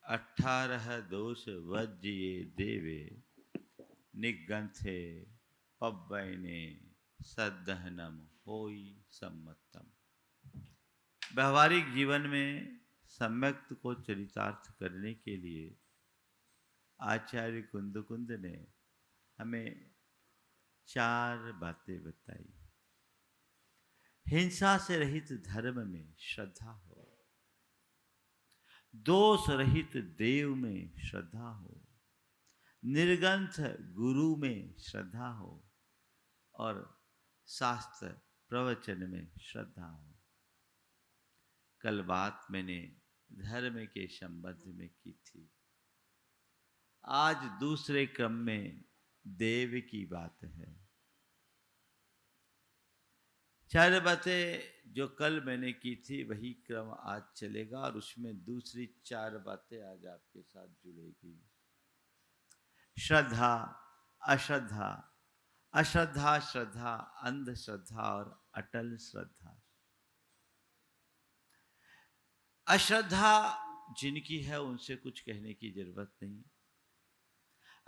18 दोष वज्ये देवे निगंथे पव्वैने सद्दहनम होई सम्मतम। व्यवहारिक जीवन में सम्यक्त को चरितार्थ करने के लिए आचार्य कुंद ने हमें 4 बातें बताई। हिंसा से रहित धर्म में श्रद्धा हो, दोष रहित देव में श्रद्धा हो, निर्ग्रंथ गुरु में श्रद्धा हो और शास्त्र प्रवचन में श्रद्धा हो। कल बात मैंने धर्म के संबंध में की थी। आज दूसरे क्रम में देव की बात है। 4 बातें जो कल मैंने की थी वही क्रम आज चलेगा और उसमें दूसरी 4 बातें आज आपके साथ जुड़ेगी। श्रद्धा, अश्रद्धा, अश्रद्धा, श्रद्धा, अंधश्रद्धा और अटल श्रद्धा। अश्रद्धा जिनकी है उनसे कुछ कहने की जरूरत नहीं।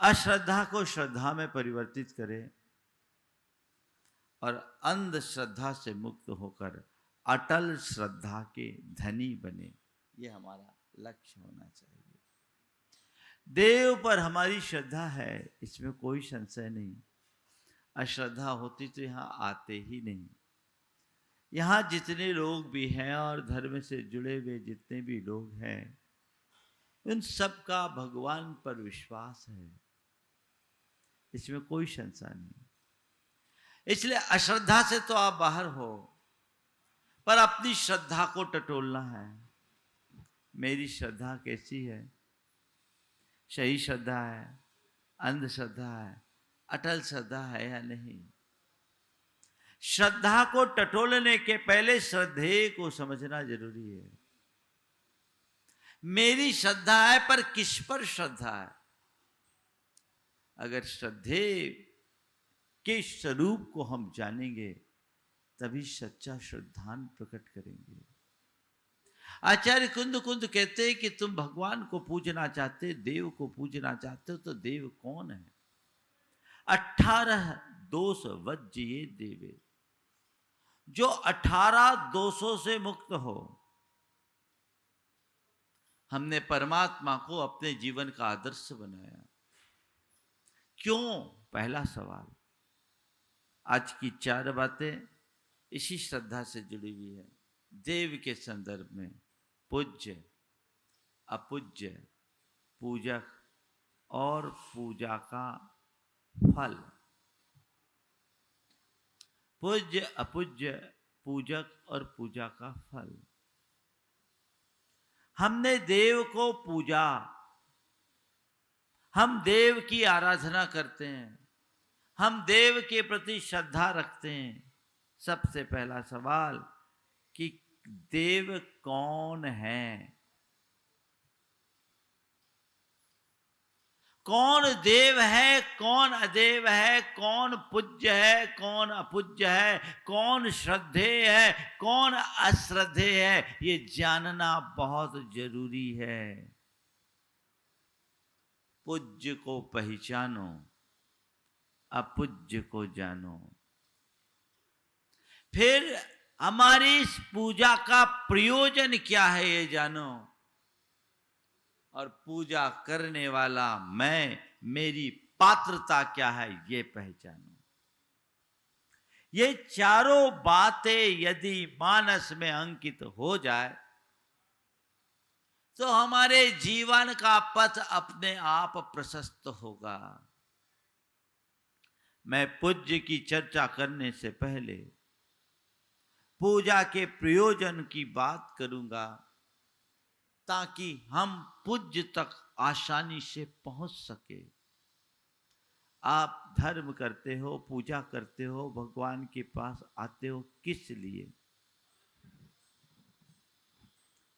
अश्रद्धा को श्रद्धा में परिवर्तित करें और अंधश्रद्धा से मुक्त होकर अटल श्रद्धा के धनी बने, ये हमारा लक्ष्य होना चाहिए। देव पर हमारी श्रद्धा है, इसमें कोई संशय नहीं। अश्रद्धा होती तो यहाँ आते ही नहीं। यहाँ जितने लोग भी हैं और धर्म से जुड़े हुए जितने भी लोग हैं, उन सब का भगवान पर विश्वास है, इसमें कोई संशय नहीं। इसलिए अश्रद्धा से तो आप बाहर हो, पर अपनी श्रद्धा को टटोलना है। मेरी श्रद्धा कैसी है? सही श्रद्धा है, अंधश्रद्धा है, अटल श्रद्धा है या नहीं? श्रद्धा को टटोलने के पहले श्रद्धेय को समझना जरूरी है। मेरी श्रद्धा है, पर किस पर श्रद्धा है? अगर श्रद्धेय के स्वरूप को हम जानेंगे तभी सच्चा श्रद्धान प्रकट करेंगे। आचार्य कुंद कहते हैं कि तुम भगवान को पूजना चाहते, देव को पूजना चाहते हो, तो देव कौन है? 18 दोष वज्ये देवे, जो 18 दोषों से मुक्त हो। हमने परमात्मा को अपने जीवन का आदर्श बनाया। क्यों? पहला सवाल। आज की 4 बातें इसी श्रद्धा से जुड़ी हुई है। देव के संदर्भ में पूज्य, अपूज्य, पूजक और पूजा का फल। पूज्य, अपूज्य, पूजक और पूजा का फल। हमने देव को पूजा, हम देव की आराधना करते हैं, हम देव के प्रति श्रद्धा रखते हैं। सबसे पहला सवाल कि देव कौन है? कौन देव है, कौन अदेव है, कौन पूज्य है, कौन अपूज्य है, कौन श्रद्धेय है, कौन अश्रद्धेय है, ये जानना बहुत जरूरी है। पूज्य को पहचानो, अपूज्य को जानो। फिर हमारी इस पूजा का प्रयोजन क्या है ये जानो, और पूजा करने वाला मैं, मेरी पात्रता क्या है ये पहचानो। ये चारों बातें यदि मानस में अंकित हो जाए तो हमारे जीवन का पथ अपने आप प्रशस्त होगा। मैं पूज्य की चर्चा करने से पहले पूजा के प्रयोजन की बात करूंगा, ताकि हम पूज्य तक आसानी से पहुंच सके। आप धर्म करते हो, पूजा करते हो, भगवान के पास आते हो, किस लिए?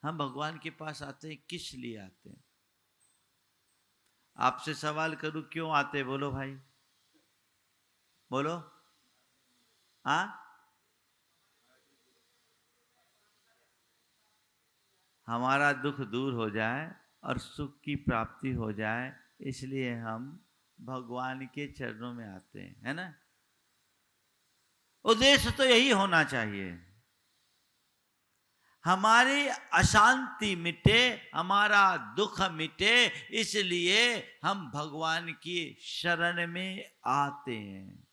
हम भगवान के पास आते हैं, किस लिए आते हैं? आपसे सवाल करूं, क्यों आते? बोलो भाई, बोलो। हाँ, हमारा दुख दूर हो जाए, और सुख की प्राप्ति हो जाए, इसलिए हम भगवान के चरणों में आते हैं, है ना। उद्देश्य तो यही होना चाहिए, हमारी अशांति मिटे, हमारा दुख मिटे, इसलिए हम भगवान की शरण में आते हैं,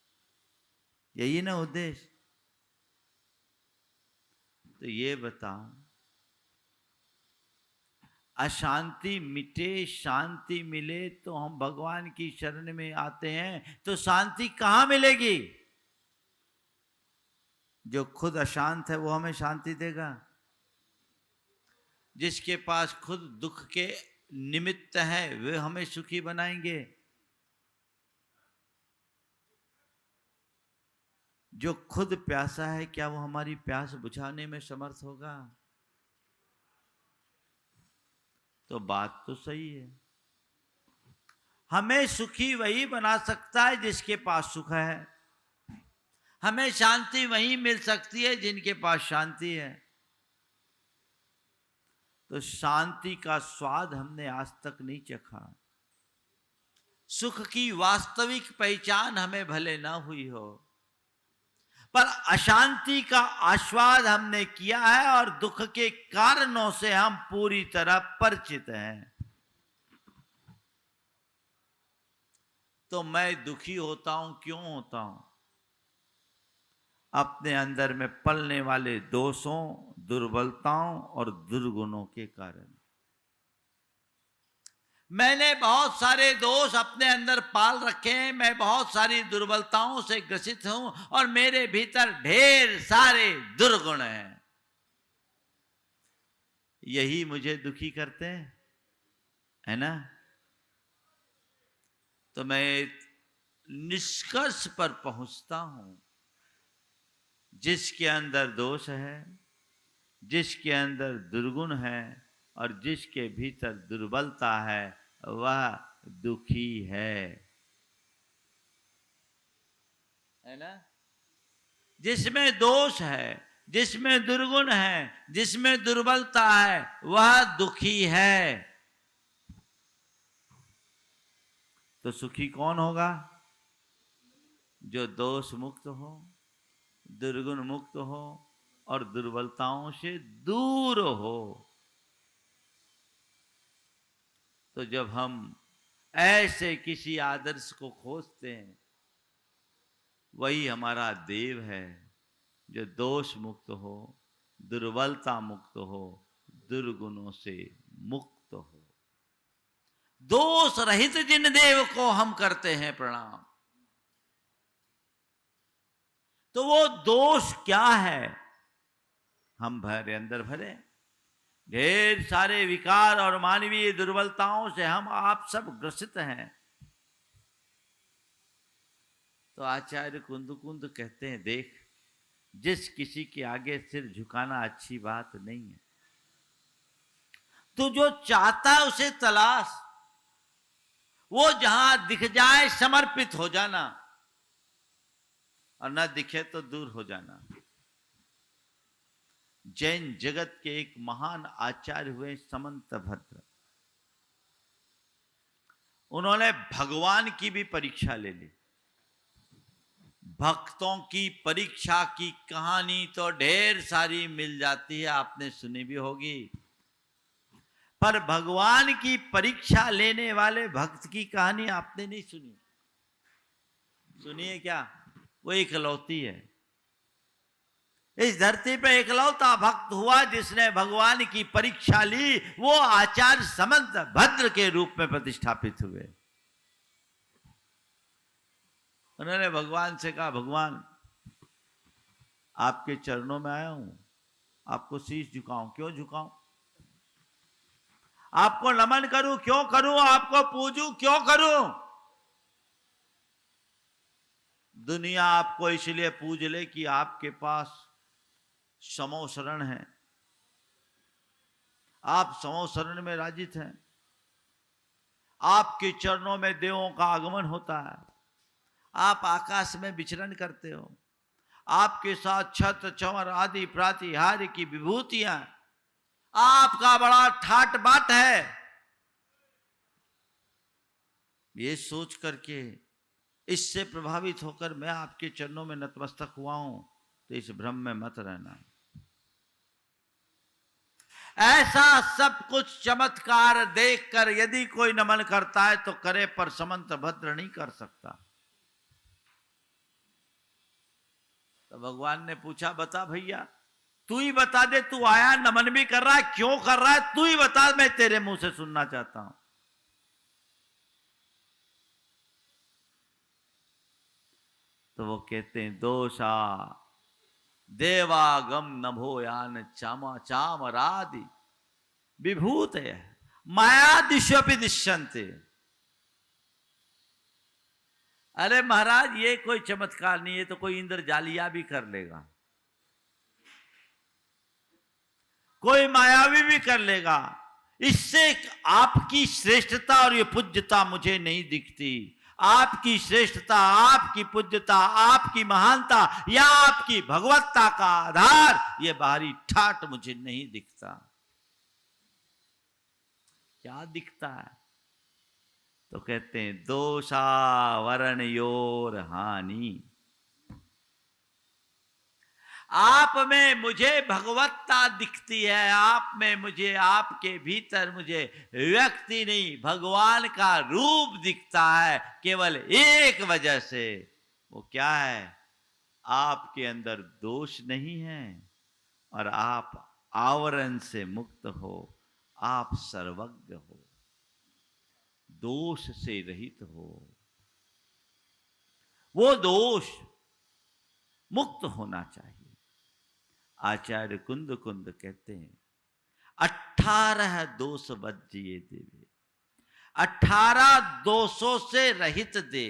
यही ना उद्देश्य। तो ये बताओ, अशांति मिटे, शांति मिले तो हम भगवान की शरण में आते हैं, तो शांति कहाँ मिलेगी? जो खुद अशांत है वो हमें शांति देगा? जिसके पास खुद दुख के निमित्त है वे हमें सुखी बनाएंगे? जो खुद प्यासा है, क्या वो हमारी प्यास बुझाने में समर्थ होगा? तो बात तो सही है, हमें सुखी वही बना सकता है जिसके पास सुख है, हमें शांति वही मिल सकती है जिनके पास शांति है। तो शांति का स्वाद हमने आज तक नहीं चखा, सुख की वास्तविक पहचान हमें भले ना हुई हो, पर अशांति का आस्वाद हमने किया है और दुख के कारणों से हम पूरी तरह परिचित हैं। तो मैं दुखी होता हूं, क्यों होता हूं? अपने अंदर में पलने वाले दोषों, दुर्बलताओं और दुर्गुणों के कारण। मैंने बहुत सारे दोष अपने अंदर पाल रखे हैं, मैं बहुत सारी दुर्बलताओं से ग्रसित हूं और मेरे भीतर ढेर सारे दुर्गुण हैं, यही मुझे दुखी करते हैं, है ना। तो मैं निष्कर्ष पर पहुंचता हूं, जिसके अंदर दोष है, जिसके अंदर दुर्गुण है और जिसके भीतर दुर्बलता है, वह दुखी है ना। जिसमें दोष है, जिसमें दुर्गुण है, जिसमें दुर्बलता है, वह दुखी है। तो सुखी कौन होगा? जो दोष मुक्त हो, दुर्गुण मुक्त हो और दुर्बलताओं से दूर हो। तो जब हम ऐसे किसी आदर्श को खोजते हैं, वही हमारा देव है, जो दोष मुक्त हो, दुर्बलता मुक्त हो, दुर्गुणों से मुक्त हो। दोष रहित जिन देव को हम करते हैं प्रणाम। तो वो दोष क्या है? हम भरे अंदर भरे ढेर सारे विकार और मानवीय दुर्बलताओं से हम आप सब ग्रसित हैं। तो आचार्य कुंद कहते हैं, देख, जिस किसी के आगे सिर झुकाना अच्छी बात नहीं है, तू जो चाहता है उसे तलाश, वो जहां दिख जाए समर्पित हो जाना और न दिखे तो दूर हो जाना। जैन जगत के एक महान आचार्य हुए समंत भद्र, उन्होंने भगवान की भी परीक्षा ले ली। भक्तों की परीक्षा की कहानी तो ढेर सारी मिल जाती है, आपने सुनी भी होगी, पर भगवान की परीक्षा लेने वाले भक्त की कहानी आपने नहीं सुनी। सुनिए क्या, वो इकलौती है। इस धरती पे इकलौता भक्त हुआ जिसने भगवान की परीक्षा ली, वो आचार्य समंत भद्र के रूप में प्रतिष्ठापित हुए। उन्होंने भगवान से कहा, भगवान आपके चरणों में आया हूं, आपको शीश झुकाऊं, क्यों झुकाऊं? आपको नमन करूं, क्यों करूं? आपको पूजूं, क्यों करूं? दुनिया आपको इसलिए पूज ले कि आपके पास समो शरण है, आप समो शरण में राजित हैं, आपके चरणों में देवों का आगमन होता है, आप आकाश में विचरण करते हो, आपके साथ छत चंवर आदि प्रातिहार्य की विभूतियां, आपका बड़ा ठाट बाट है, ये सोच करके, इससे प्रभावित होकर मैं आपके चरणों में नतमस्तक हुआ हूं, तो इस भ्रम में मत रहना। ऐसा सब कुछ चमत्कार देखकर यदि कोई नमन करता है तो करे, पर समंत भद्र नहीं कर सकता। तो भगवान ने पूछा, बता भैया, तू ही बता दे, तू आया नमन भी कर रहा है, क्यों कर रहा है, तू ही बता, मैं तेरे मुंह से सुनना चाहता हूं। तो वो कहते हैं, दोषा देवागम नभोयान चामा चामरादि विभूत है माया दिश्यपि दिश्यन्ते। अरे महाराज, ये कोई चमत्कार नहीं है, तो कोई इंद्रजालिया भी कर लेगा, कोई मायावी भी कर लेगा। इससे आपकी श्रेष्ठता और ये पूज्यता मुझे नहीं दिखती। आपकी श्रेष्ठता, आपकी पूज्यता, आपकी महानता या आपकी भगवत्ता का आधार ये बाहरी ठाट मुझे नहीं दिखता। क्या दिखता है? तो कहते हैं, दोषा वर्णयोर हानि। आप में मुझे भगवत्ता दिखती है, आप में मुझे, आपके भीतर मुझे व्यक्ति नहीं भगवान का रूप दिखता है, केवल एक वजह से। वो क्या है? आपके अंदर दोष नहीं है और आप आवरण से मुक्त हो, आप सर्वज्ञ हो, दोष से रहित हो। वो दोष मुक्त होना चाहिए। आचार्य कुंद कुंद कहते हैं, 18 दोष बज्जिए देवे, 18 दोषों से रहित दे।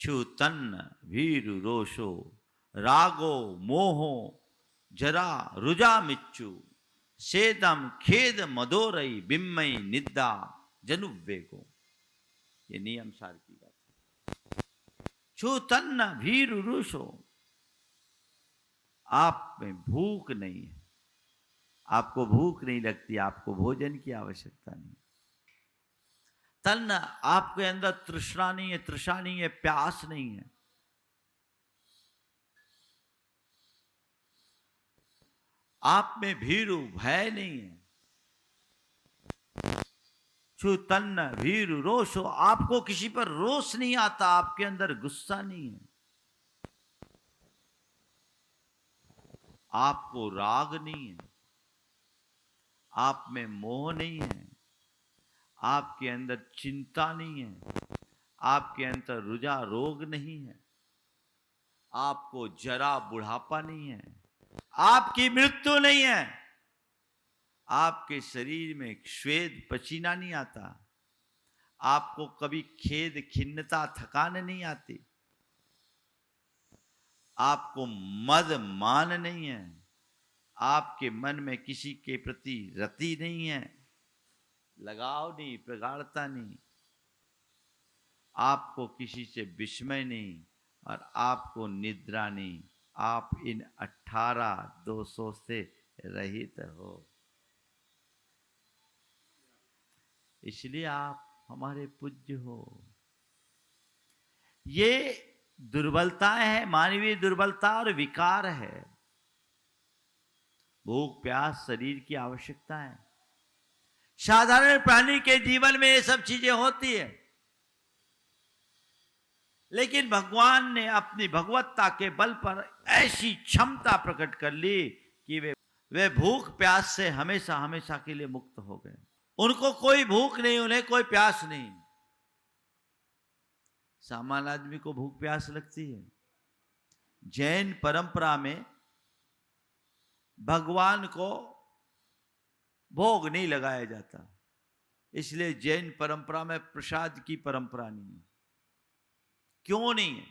छूतन्न भीरु रोषो रागो मोहो जरा रुजा मिच्चु सेदम खेद मदोरई बिम्मई निद्दा जनुवेगो। ये नियम सार की बात है। छूतन्न भीरु रोषो, आप में भूख नहीं है, आपको भूख नहीं लगती, आपको भोजन की आवश्यकता नहीं। तन्न, आपके अंदर तृष्णा नहीं है, तृषा नहीं है, प्यास नहीं है। आप में भीरु, भय नहीं है। छुतन्न भीरु रोषो, आपको किसी पर रोष नहीं आता, आपके अंदर गुस्सा नहीं है। आपको राग नहीं है, आप में मोह नहीं है, आपके अंदर चिंता नहीं है, आपके अंदर रुजा रोग नहीं है, आपको जरा बुढ़ापा नहीं है, आपकी मृत्यु नहीं है, आपके शरीर में श्वेत पसीना नहीं आता, आपको कभी खेद खिन्नता थकान नहीं आती, आपको मद मान नहीं है, आपके मन में किसी के प्रति रति नहीं है, लगाव नहीं, प्रगाढ़ता नहीं, आपको किसी से विस्मय नहीं और आपको निद्रा नहीं। आप इन 18 दोषों से रहित हो, इसलिए आप हमारे पूज्य हो। ये दुर्बलताएं है, मानवीय दुर्बलता और विकार है। भूख प्यास शरीर की आवश्यकता है, साधारण प्राणी के जीवन में ये सब चीजें होती है, लेकिन भगवान ने अपनी भगवत्ता के बल पर ऐसी क्षमता प्रकट कर ली कि वे भूख प्यास से हमेशा हमेशा के लिए मुक्त हो गए। उनको कोई भूख नहीं, उन्हें कोई प्यास नहीं। सामान्य आदमी को भूख प्यास लगती है। जैन परंपरा में भगवान को भोग नहीं लगाया जाता, इसलिए जैन परंपरा में प्रसाद की परंपरा नहीं है। क्यों नहीं है?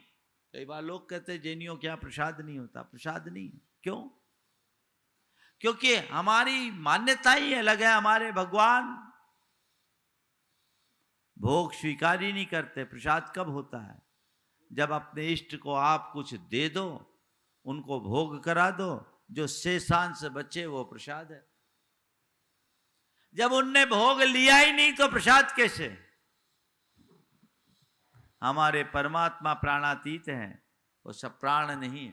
कई बार लोग कहते हैं जैनियों के यहां प्रसाद नहीं होता। प्रसाद नहीं है, क्यों? क्योंकि हमारी मान्यता ही अलग है। हमारे भगवान भोग स्वीकार ही नहीं करते। प्रसाद कब होता है? जब अपने इष्ट को आप कुछ दे दो, उनको भोग करा दो, जो शेषांश बचे वो प्रसाद है। जब उनने भोग लिया ही नहीं तो प्रसाद कैसे? हमारे परमात्मा प्राणातीत हैं, वो सब प्राण नहीं,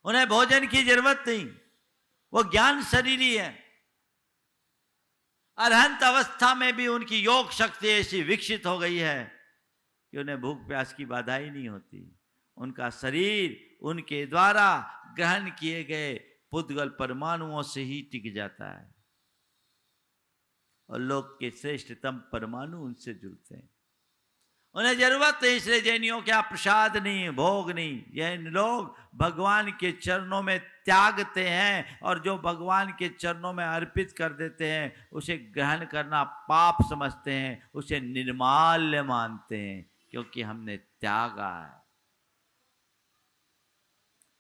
उन्हें भोजन की जरूरत नहीं, वो ज्ञान शरीरी है। अरहंत अवस्था में भी उनकी योग शक्ति ऐसी विकसित हो गई है कि उन्हें भूख प्यास की बाधा ही नहीं होती। उनका शरीर उनके द्वारा ग्रहण किए गए पुद्गल परमाणुओं से ही टिक जाता है और लोक के श्रेष्ठतम परमाणु उनसे जुड़ते हैं। उन्हें जरूरत है इसलिए जैनियों क्या प्रसाद नहीं, भोग नहीं। जैन लोग भगवान के चरणों में त्यागते हैं और जो भगवान के चरणों में अर्पित कर देते हैं उसे ग्रहण करना पाप समझते हैं, उसे निर्माल्य मानते हैं, क्योंकि हमने त्यागा है,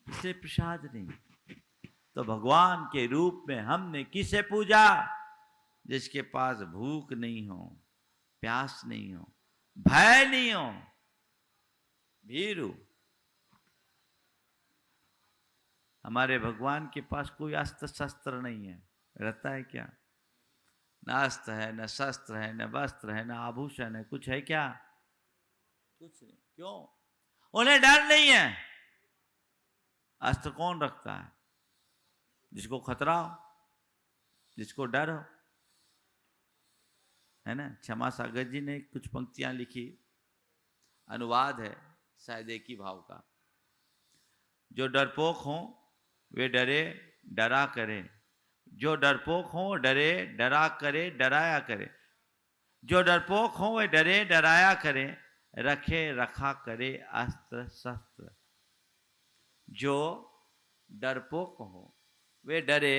इसलिए प्रसाद नहीं। तो भगवान के रूप में हमने किसे पूजा? जिसके पास भूख नहीं हो, प्यास नहीं हो, भय नहीं हो, भीरू। हमारे भगवान के पास कोई अस्त्र शस्त्र नहीं है, रहता है क्या? न अस्त्र है, न शस्त्र है, न वस्त्र है, न आभूषण है, कुछ है क्या? कुछ नहीं। क्यों? उन्हें डर नहीं है। अस्त्र कौन रखता है? जिसको खतरा हो, जिसको डर हो, है ना। क्षमा सागर जी ने कुछ पंक्तियां लिखी, अनुवाद है शायद एक ही भाव का। जो डरपोक हो वे डरे डरा करे, जो डरपोक हो डरे डरा करे डराया करे, जो डरपोक हो वे डरे डराया करे, रखे रखा करे अस्त्र शस्त्र। जो डरपोक हो वे डरे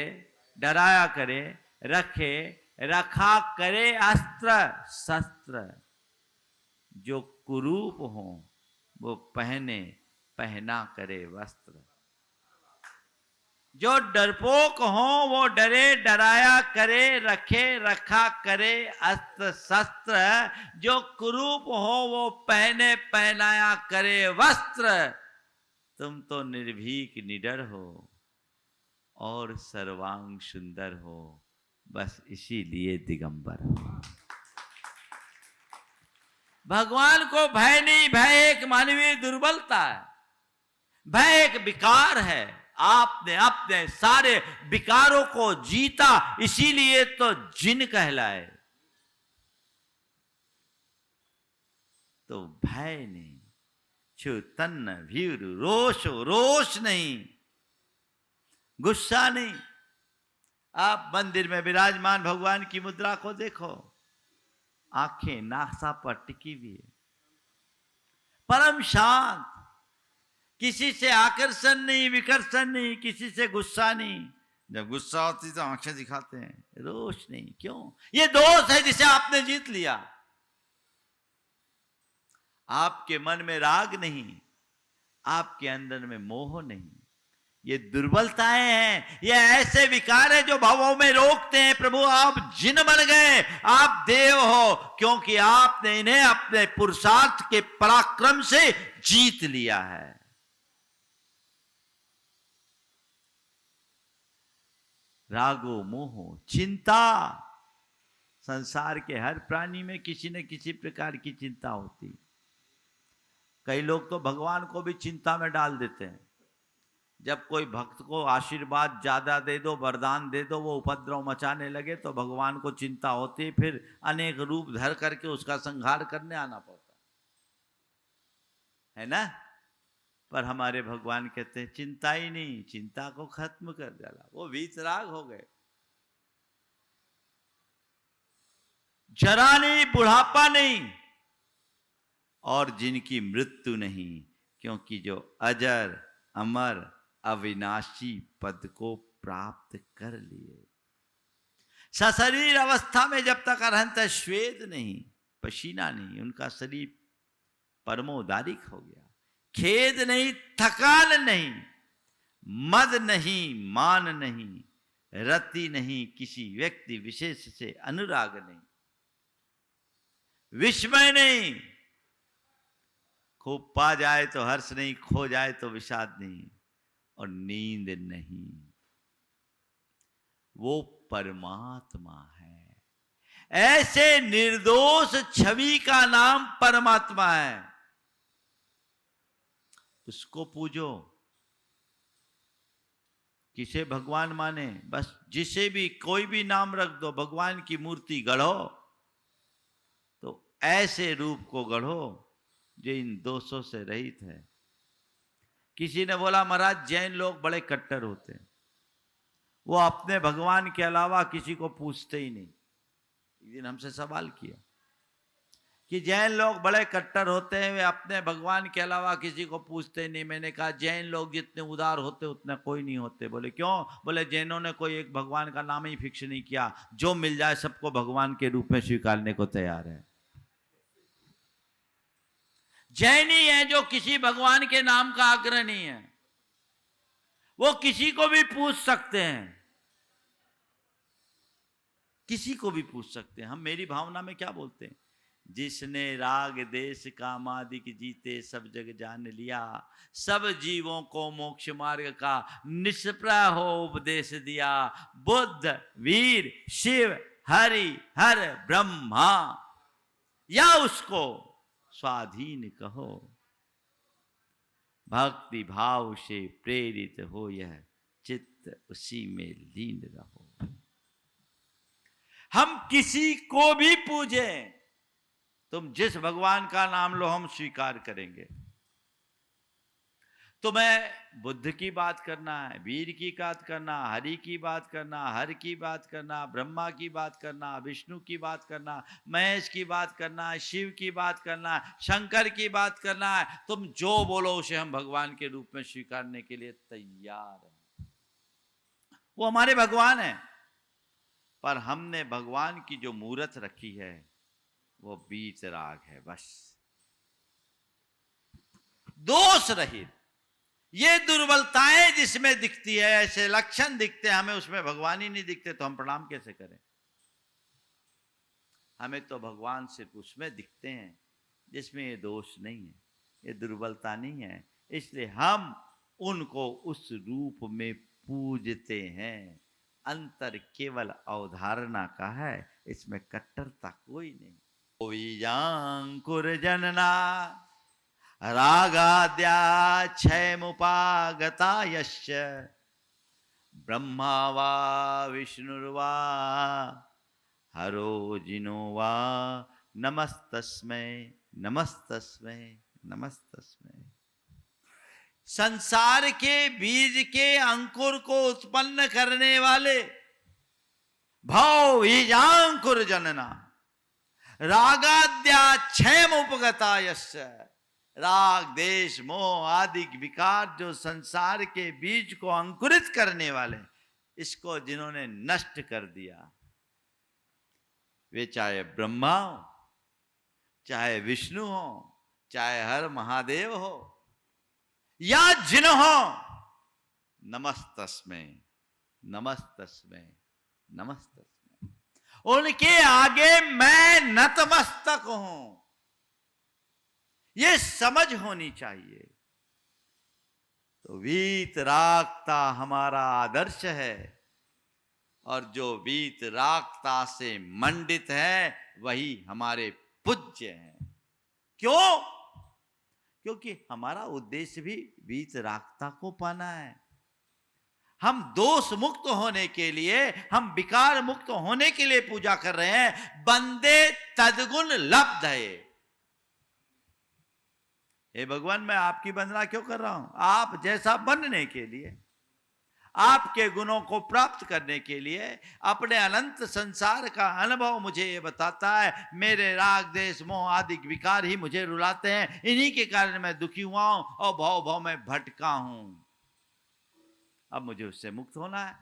डराया करे, रखे रखा करे अस्त्र शस्त्र। जो कुरूप हो वो पहने पहना करे वस्त्र। जो डरपोक हो वो डरे डराया करे, रखे रखा करे अस्त्र शस्त्र। जो कुरूप हो वो पहने पहनाया करे वस्त्र। तुम तो निर्भीक निडर हो और सर्वांग सुंदर हो, बस इसीलिए दिगंबर हो। भगवान को भय नहीं, भय एक मानवीय दुर्बलता है, भय एक विकार है। आपने अपने सारे विकारों को जीता, इसीलिए तो जिन कहलाए। तो भय नहीं, छु तन्न भीर रोष, रोष नहीं, गुस्सा नहीं। आप मंदिर में विराजमान भगवान की मुद्रा को देखो, आंखें नासा पर टिकी हुई है, परम शांत, किसी से आकर्षण नहीं, विकर्षण नहीं, किसी से गुस्सा नहीं। जब गुस्सा होती तो आंखें दिखाते हैं, रोष नहीं। क्यों? ये दोष है जिसे आपने जीत लिया। आपके मन में राग नहीं, आपके अंदर में मोह नहीं। ये दुर्बलताएं हैं, ये ऐसे विकार हैं जो भावों में रोकते हैं। प्रभु आप जिन बन गए, आप देव हो, क्योंकि आपने इन्हें अपने पुरुषार्थ के पराक्रम से जीत लिया है। रागो मोहो चिंता, संसार के हर प्राणी में किसी न किसी प्रकार की चिंता होती। कई लोग तो भगवान को भी चिंता में डाल देते हैं। जब कोई भक्त को आशीर्वाद ज्यादा दे दो, वरदान दे दो, वो उपद्रव मचाने लगे तो भगवान को चिंता होती, फिर अनेक रूप धर करके उसका संहार करने आना पड़ता है ना। पर हमारे भगवान कहते हैं चिंता ही नहीं, चिंता को खत्म कर डाला, वो वीतराग हो गए। जरा नहीं, बुढ़ापा नहीं, और जिनकी मृत्यु नहीं, क्योंकि जो अजर अमर अविनाशी पद को प्राप्त कर लिए। सशरीर अवस्था में जब तक अरहंत श्वेत नहीं, पसीना नहीं, उनका शरीर परमोदारिक हो गया। खेद नहीं, थकान नहीं, मद नहीं, मान नहीं, रति नहीं, किसी व्यक्ति विशेष से अनुराग नहीं, विस्मय नहीं, खूब पा जाए तो हर्ष नहीं, खो जाए तो विषाद नहीं, और नींद नहीं। वो परमात्मा है। ऐसे निर्दोष छवि का नाम परमात्मा है, उसको पूजो। किसे भगवान माने, बस जिसे भी कोई भी नाम रख दो, भगवान की मूर्ति गढ़ो तो ऐसे रूप को गढ़ो जो इन दोषों से रहित है। किसी ने बोला महाराज जैन लोग बड़े कट्टर होते हैं, वो अपने भगवान के अलावा किसी को पूछते ही नहीं। एक दिन हमसे सवाल किया कि जैन लोग बड़े कट्टर होते हैं, वे अपने भगवान के अलावा किसी को पूछते नहीं। मैंने कहा जैन लोग जितने उदार होते उतने कोई नहीं होते। बोले क्यों? बोले जैनों ने कोई एक भगवान का नाम ही फिक्स नहीं किया, जो मिल जाए सबको भगवान के रूप में स्वीकारने को तैयार है। जैन ही है जो किसी भगवान के नाम का आग्रह नहीं है, वो किसी को भी पूछ सकते हैं, किसी को भी पूछ सकते हैं। हम मेरी भावना में क्या बोलते हैं, जिसने राग देश कामादिक जीते सब जग जान लिया, सब जीवों को मोक्ष मार्ग का निष्प्रह हो उपदेश दिया, बुद्ध वीर शिव हरि हर ब्रह्मा, या उसको स्वाधीन कहो। भक्ति भाव से प्रेरित हो यह चित्त उसी में लीन रहो। हम किसी को भी पूजें, तुम जिस भगवान का नाम लो हम स्वीकार करेंगे। तुम्हें बुद्ध की बात करना है, वीर की बात करना, हरि की बात करना, हर की बात करना, ब्रह्मा की बात करना, विष्णु की बात करना, महेश की बात करना, शिव की बात करना, शंकर की बात करना है, तुम जो बोलो उसे हम भगवान के रूप में स्वीकारने के लिए तैयार हैं। वो हमारे भगवान हैं, पर हमने भगवान की जो मूर्त रखी है वो वीतराग है, बस दोष रहित। ये दुर्बलताएं जिसमें दिखती है, ऐसे लक्षण दिखते हैं, हमें उसमें भगवान ही नहीं दिखते तो हम प्रणाम कैसे करें? हमें तो भगवान सिर्फ उसमें दिखते हैं जिसमें ये दोष नहीं है, ये दुर्बलता नहीं है, इसलिए हम उनको उस रूप में पूजते हैं। अंतर केवल अवधारणा का है, इसमें कट्टरता कोई नहीं। बीजांकुर जनना रागाद्या क्षयमुपागता यश्च, ब्रह्मा वा विष्णुर्वा हरो जिनो वा नमस्तस्मै नमस्तस्मै नमस्तस्मै। संसार के बीज के अंकुर को उत्पन्न करने वाले भाव बीजांकुर जनना रागाद्या क्षयम उपगता यश, राग देश मोह आदि विकार जो संसार के बीज को अंकुरित करने वाले, इसको जिन्होंने नष्ट कर दिया, वे चाहे ब्रह्मा हो, चाहे विष्णु हो, चाहे हर महादेव हो, या जिन हो, नमस्तस्मै नमस्तस्मै नमस्तस्मै। उनके आगे मैं नतमस्तक हूं, ये समझ होनी चाहिए। तो वीतरागता हमारा आदर्श है, और जो वीतरागता से मंडित है वही हमारे पूज्य हैं। क्यों? क्योंकि हमारा उद्देश्य भी वीतरागता को पाना है। हम दोष मुक्त होने के लिए, हम विकार मुक्त होने के लिए पूजा कर रहे हैं। बंदे तदगुण लब्ध है। हे भगवान, मैं आपकी वंदना क्यों कर रहा हूं? आप जैसा बनने के लिए, आपके गुणों को प्राप्त करने के लिए। अपने अनंत संसार का अनुभव मुझे ये बताता है, मेरे राग देश मोह आदि विकार ही मुझे रुलाते हैं, इन्हीं के कारण मैं दुखी हुआ हूं और भव भव में भटका हूं। अब मुझे उससे मुक्त होना है।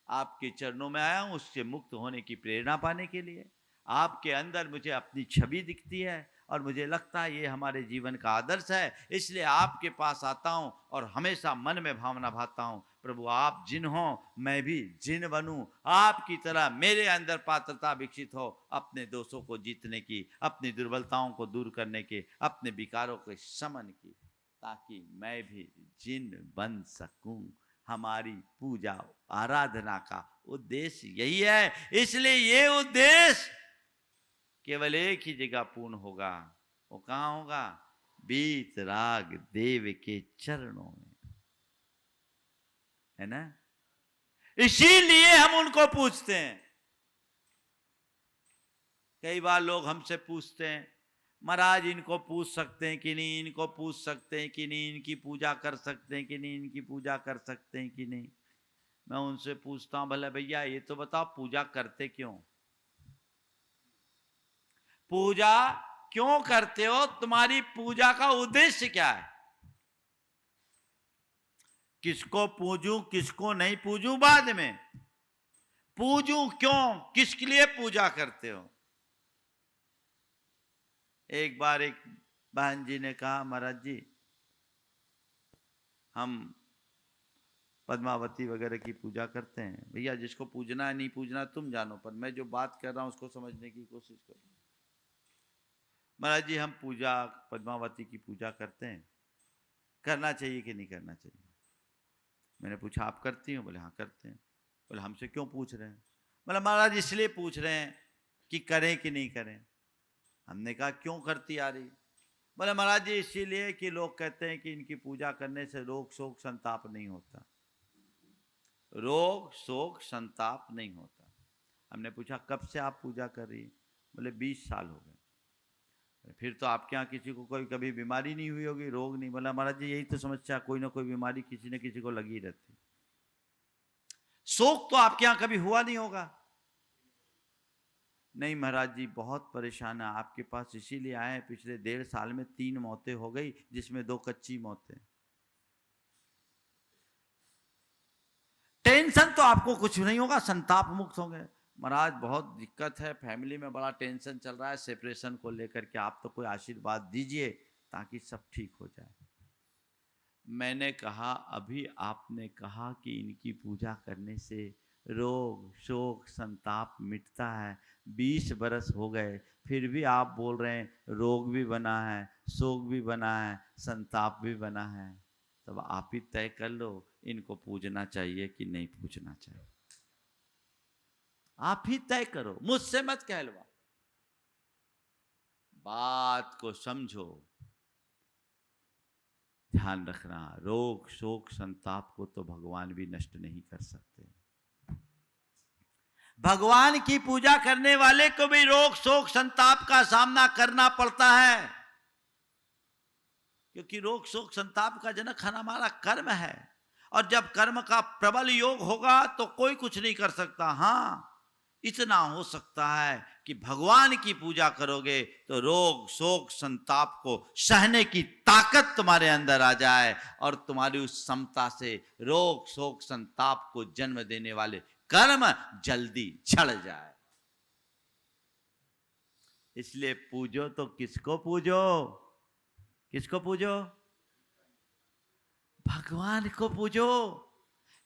आपके चरणों में आया हूं उससे मुक्त होने की प्रेरणा पाने के लिए। आपके अंदर मुझे अपनी छवि दिखती है और मुझे लगता है ये हमारे जीवन का आदर्श है, इसलिए आपके पास आता हूं और हमेशा मन में भावना भाता हूं, प्रभु आप जिन हो मैं भी जिन बनूं, आपकी तरह मेरे अंदर पात्रता विकसित हो, अपने दोषों को जीतने की, अपनी दुर्बलताओं को दूर करने के, अपने विकारों के शमन की, ताकि मैं भी जिन बन सकूं। हमारी पूजा आराधना का उद्देश्य यही है। इसलिए ये उद्देश्य केवल एक ही जगह पूर्ण होगा। वो कहाँ होगा? वीतराग देव के चरणों में, है ना। इसीलिए हम उनको पूछते हैं। कई बार लोग हमसे पूछते हैं, महाराज इनको पूछ सकते हैं कि नहीं, इनको पूछ सकते हैं कि नहीं, इनकी पूजा कर सकते हैं कि नहीं, इनकी पूजा कर सकते हैं कि नहीं। मैं उनसे पूछता हूं, भले भैया ये तो बताओ पूजा करते क्यों? पूजा क्यों करते हो? तुम्हारी पूजा का उद्देश्य क्या है? किसको पूजूं किसको नहीं पूजूं बाद में, पूजूं क्यों, किसके लिए पूजा करते हो? एक बार एक बहन जी ने कहा, महाराज जी हम पद्मावती वगैरह की पूजा करते हैं। भैया जिसको पूजना है नहीं पूजना तुम जानो, पर मैं जो बात कर रहा हूं उसको समझने की कोशिश करो। महाराज जी हम पूजा पद्मावती की पूजा करते हैं, करना चाहिए कि नहीं करना चाहिए? मैंने पूछा आप करती हो? बोले हाँ करते हैं। बोले हमसे क्यों पूछ रहे हैं? बोला महाराज इसलिए पूछ रहे हैं कि करें कि नहीं करें। हमने कहा क्यों करती आ रही? बोले महाराज जी इसीलिए कि लोग कहते हैं कि इनकी पूजा करने से रोग शोक संताप नहीं होता। रोग शोक संताप नहीं होता। हमने पूछा कब से आप पूजा कर रही? बोले 20 साल हो गए। फिर तो आपके यहाँ किसी को कोई कभी बीमारी नहीं हुई होगी, रोग नहीं? बोला महाराज जी यही तो समस्या, कोई ना कोई बीमारी किसी न किसी को लगी रहती। शोक तो आपके यहाँ कभी हुआ नहीं होगा? नहीं महाराज जी बहुत परेशान है आपके पास, इसीलिए आए हैं। पिछले 1.5 साल में 3 मौतें हो गई, जिसमें 2 कच्ची मौतें। टेंशन तो आपको कुछ नहीं होगा, संताप मुक्त होंगे। महाराज बहुत दिक्कत है, फैमिली में बड़ा टेंशन चल रहा है सेपरेशन को लेकर के, आप तो कोई आशीर्वाद दीजिए ताकि सब ठीक हो जाए। मैंने कहा अभी आपने कहा कि इनकी पूजा करने से रोग शोक संताप मिटता है, 20 बरस हो गए फिर भी आप बोल रहे हैं रोग भी बना है, शोक भी बना है, संताप भी बना है। तब आप ही तय कर लो इनको पूजना चाहिए कि नहीं पूजना चाहिए। आप ही तय करो, मुझसे मत कहलवा। बात को समझो, ध्यान रखना रोग शोक संताप को तो भगवान भी नष्ट नहीं कर सकते। भगवान की पूजा करने वाले को भी रोग शोक संताप का सामना करना पड़ता है, क्योंकि रोग शोक संताप का जनक हमारा कर्म है। और जब कर्म का प्रबल योग होगा तो कोई कुछ नहीं कर सकता। हाँ इतना हो सकता है कि भगवान की पूजा करोगे तो रोग शोक संताप को सहने की ताकत तुम्हारे अंदर आ जाए और तुम्हारी उस क्षमता से रोग शोक संताप को जन्म देने वाले कर्म जल्दी झड़ जाए। इसलिए पूजो तो किसको पूजो? किसको पूजो? भगवान को पूजो।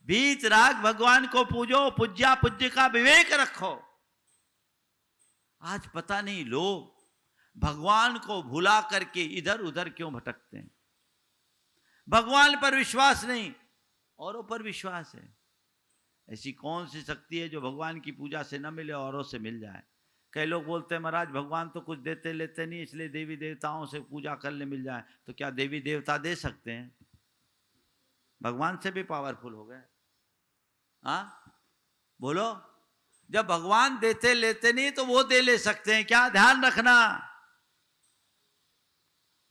वीतराग भगवान को पूजो, पूज्या पूज्य का विवेक रखो। आज पता नहीं लोग भगवान को भुला करके इधर उधर क्यों भटकते हैं। भगवान पर विश्वास नहीं, औरों पर विश्वास है। ऐसी कौन सी शक्ति है जो भगवान की पूजा से न मिले औरों से मिल जाए? कई लोग बोलते हैं महाराज भगवान तो कुछ देते लेते नहीं, इसलिए देवी देवताओं से पूजा करने मिल जाए। तो क्या देवी देवता दे सकते हैं? भगवान से भी पावरफुल हो गए। हाँ बोलो, जब भगवान देते लेते नहीं तो वो दे ले सकते हैं क्या? ध्यान रखना,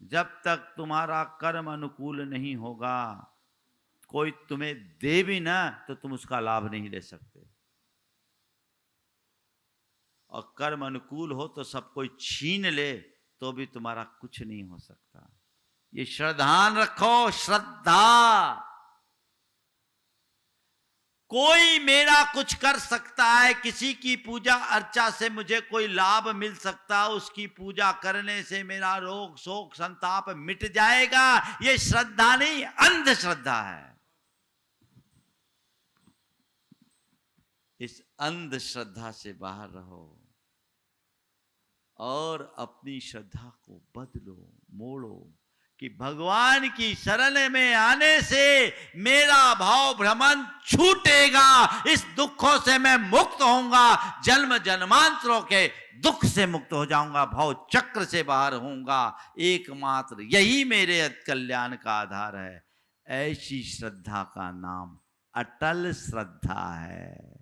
जब तक तुम्हारा कर्म अनुकूल नहीं होगा कोई तुम्हें दे भी ना तो तुम उसका लाभ नहीं ले सकते। और कर्म अनुकूल हो तो सब कोई छीन ले तो भी तुम्हारा कुछ नहीं हो सकता। ये श्रद्धा रखो, श्रद्धा। कोई मेरा कुछ कर सकता है, किसी की पूजा अर्चा से मुझे कोई लाभ मिल सकता है, उसकी पूजा करने से मेरा रोग शोक संताप मिट जाएगा, ये श्रद्धा नहीं अंधश्रद्धा है। इस अंधश्रद्धा से बाहर रहो और अपनी श्रद्धा को बदलो, मोड़ो। कि भगवान की शरण में आने से मेरा भाव भ्रमण छूटेगा, इस दुखों से मैं मुक्त होऊंगा, जन्म जन्मांतरों के दुख से मुक्त हो जाऊंगा, भाव चक्र से बाहर होऊंगा। एकमात्र यही मेरे कल्याण का आधार है। ऐसी श्रद्धा का नाम अटल श्रद्धा है।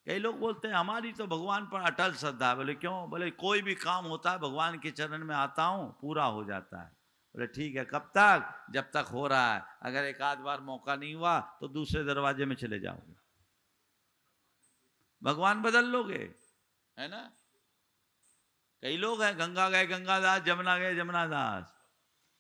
कई लोग बोलते हैं हमारी तो भगवान पर अटल श्रद्धा है। बोले क्यों? बोले कोई भी काम होता है भगवान के चरण में आता हूं, पूरा हो जाता है। बोले ठीक है, कब तक? जब तक हो रहा है। अगर एक आध बार मौका नहीं हुआ तो दूसरे दरवाजे में चले जाओगे, भगवान बदल लोगे, है ना। कई लोग हैं गंगा गए गंगादास, जमुना गए जमुनादास,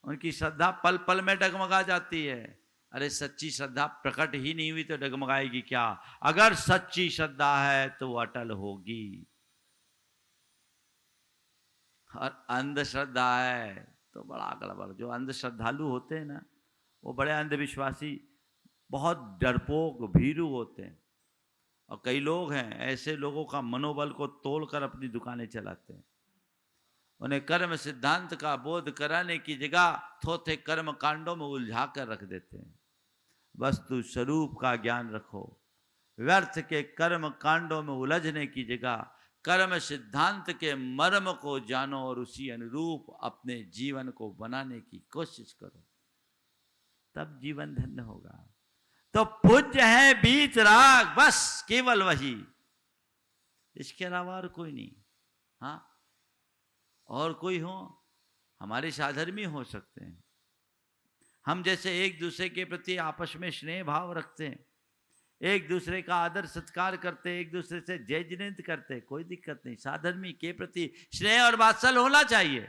उनकी श्रद्धा पल पल में डगमगा जाती है। अरे सच्ची श्रद्धा प्रकट ही नहीं हुई तो डगमगाएगी क्या? अगर सच्ची श्रद्धा है तो अटल होगी। और अंधश्रद्धा है तो बड़ा गड़बड़। जो अंधश्रद्धालु होते हैं ना, वो बड़े अंधविश्वासी, बहुत डरपोक भीरू होते हैं। और कई लोग हैं ऐसे, लोगों का मनोबल को तोड़कर अपनी दुकानें चलाते हैं। उन्हें कर्म सिद्धांत का बोध कराने की जगह थोथे कर्म कांडों में उलझा कर रख देते हैं। वस्तु स्वरूप का ज्ञान रखो, व्यर्थ के कर्म कांडों में उलझने की जगह कर्म सिद्धांत के मर्म को जानो और उसी अनुरूप अपने जीवन को बनाने की कोशिश करो, तब जीवन धन्य होगा। तो पूज्य है बीत राग, बस केवल वही, इसके अलावा और कोई नहीं। हाँ, और कोई हो, हमारे साधर्मी हो सकते हैं। हम जैसे एक दूसरे के प्रति आपस में स्नेह भाव रखते हैं, एक दूसरे का आदर सत्कार करते हैं, एक दूसरे से जय जिनेंद्र करते हैं, कोई दिक्कत नहीं। साधर्मी के प्रति स्नेह और वात्सल होना चाहिए।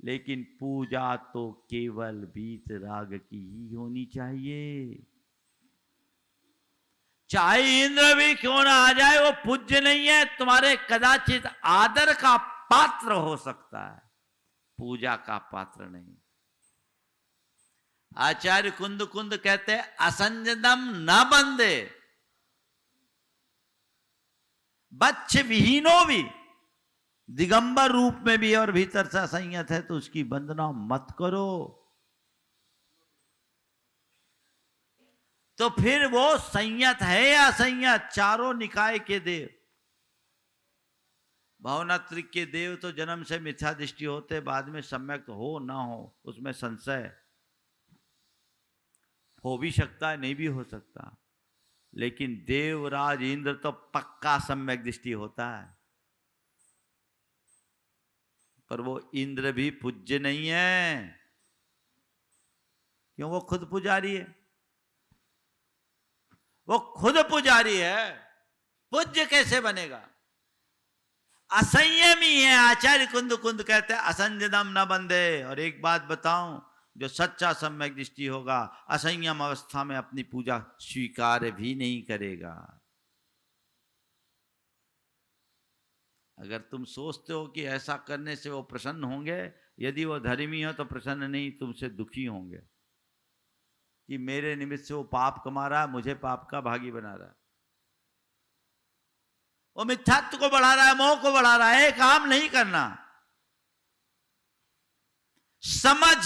लेकिन पूजा तो केवल बीत राग की ही होनी चाहिए। चाहे इंद्र भी क्यों ना आ जाए, वो पूज्य नहीं है, तुम्हारे कदाचित आदर का पात्र हो सकता है, पूजा का पात्र नहीं। आचार्य कुंद कुंद कहते हैं असंजदम न बंदे, बच्च विहीनो भी, दिगंबर रूप में भी और भीतर से असंयत है तो उसकी वंदना मत करो। तो फिर वो संयत है या असंयत? चारों निकाय के देव, भावनात्रिक के देव तो जन्म से मिथ्या दृष्टि होते, बाद में सम्यक हो ना हो उसमें संशय हो भी सकता है, नहीं भी हो सकता। लेकिन देवराज इंद्र तो पक्का सम्यक दृष्टि होता है। पर वो इंद्र भी पूज्य नहीं है, क्यों? वो खुद पुजारी है, वो खुद पुजारी है, पूज्य कैसे बनेगा? असंयमी है। आचार्य कुंद कुंद कहते हैं असंजदम न बंदे। और एक बात बताऊं, जो सच्चा सम्यक दृष्टि होगा असंयम अवस्था में अपनी पूजा स्वीकार भी नहीं करेगा। अगर तुम सोचते हो कि ऐसा करने से वो प्रसन्न होंगे, यदि वो धर्मी हो तो प्रसन्न नहीं, तुमसे दुखी होंगे कि मेरे निमित्त से वो पाप कमा रहा है, मुझे पाप का भागी बना रहा है। वो मिथ्यात्व को बढ़ा रहा है, मोह को बढ़ा रहा है। काम नहीं करना, समझ,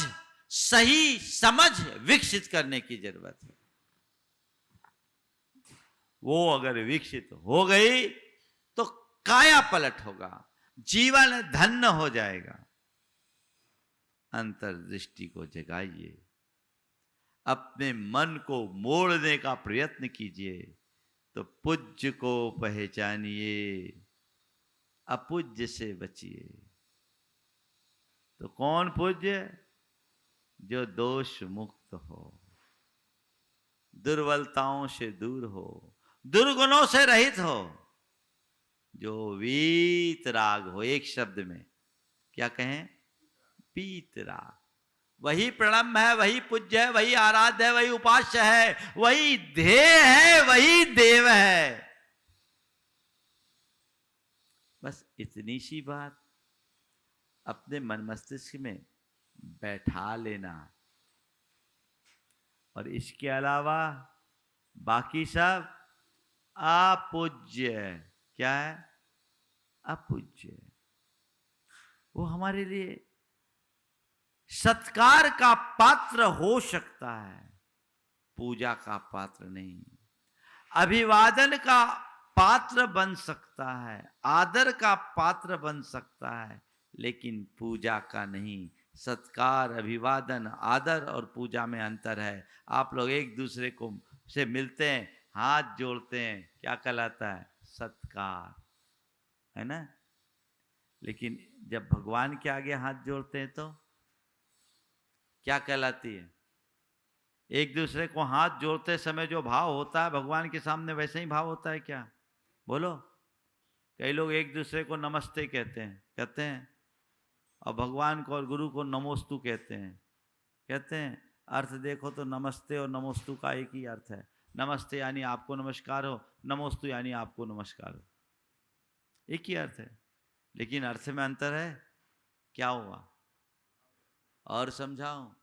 सही समझ विकसित करने की जरूरत है। वो अगर विकसित हो गई तो काया पलट होगा, जीवन धन्य हो जाएगा। अंतर्दृष्टि को जगाइए, अपने मन को मोड़ने का प्रयत्न कीजिए, तो पूज्य को पहचानिए, अपूज्य से बचिए। तो कौन पूज्य? जो दोष मुक्त हो, दुर्बलताओं से दूर हो, दुर्गुणों से रहित हो, जो वीतराग हो। एक शब्द में क्या कहें? वीतराग। वही प्रणम है, वही पूज्य है, वही आराध्य है, वही उपास्य है, वही ध्येय है, वही देव है। बस इतनी सी बात अपने मन मस्तिष्क में बैठा लेना, और इसके अलावा बाकी सब अपूज्य। क्या है? अपूज्य। वो हमारे लिए सत्कार का पात्र हो सकता है, पूजा का पात्र नहीं। अभिवादन का पात्र बन सकता है, आदर का पात्र बन सकता है, लेकिन पूजा का नहीं। सत्कार, अभिवादन, आदर और पूजा में अंतर है। आप लोग एक दूसरे को से मिलते हैं, हाथ जोड़ते हैं, क्या कहलाता है? सत्कार, है ना? लेकिन जब भगवान के आगे हाथ जोड़ते हैं तो क्या कहलाती है? एक दूसरे को हाथ जोड़ते समय जो भाव होता है भगवान के सामने वैसे ही भाव होता है क्या? बोलो। कई लोग एक दूसरे को नमस्ते कहते हैं और भगवान को और गुरु को नमोस्तु कहते हैं। अर्थ देखो तो नमस्ते और नमोस्तु का एक ही अर्थ है। नमस्ते यानी आपको नमस्कार हो, नमोस्तु यानी आपको नमस्कार हो, एक ही अर्थ है, लेकिन अर्थ में अंतर है। क्या हुआ और समझाओ?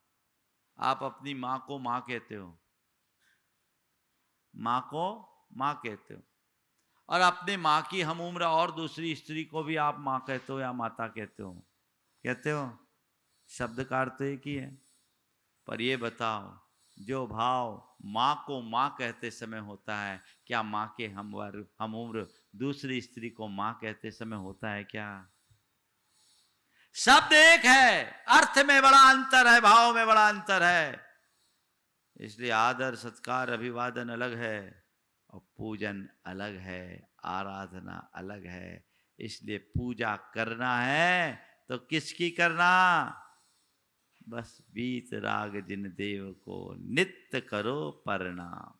आप अपनी माँ को माँ कहते हो, माँ को माँ कहते हो, और अपने माँ की हम उम्र और दूसरी स्त्री को भी आप माँ कहते हो या माता कहते हो? शब्द का अर्थ एक ही है। पर ये बताओ, जो भाव माँ को माँ कहते समय होता है, क्या माँ के हम उम्र दूसरी स्त्री को माँ कहते समय होता है क्या? शब्द एक है, अर्थ में बड़ा अंतर है, भाव में बड़ा अंतर है। इसलिए आदर, सत्कार, अभिवादन अलग है और पूजन अलग है, आराधना अलग है। इसलिए पूजा करना है तो किसकी करना? बस वीतराग जिन देव को नित्य करो प्रणाम।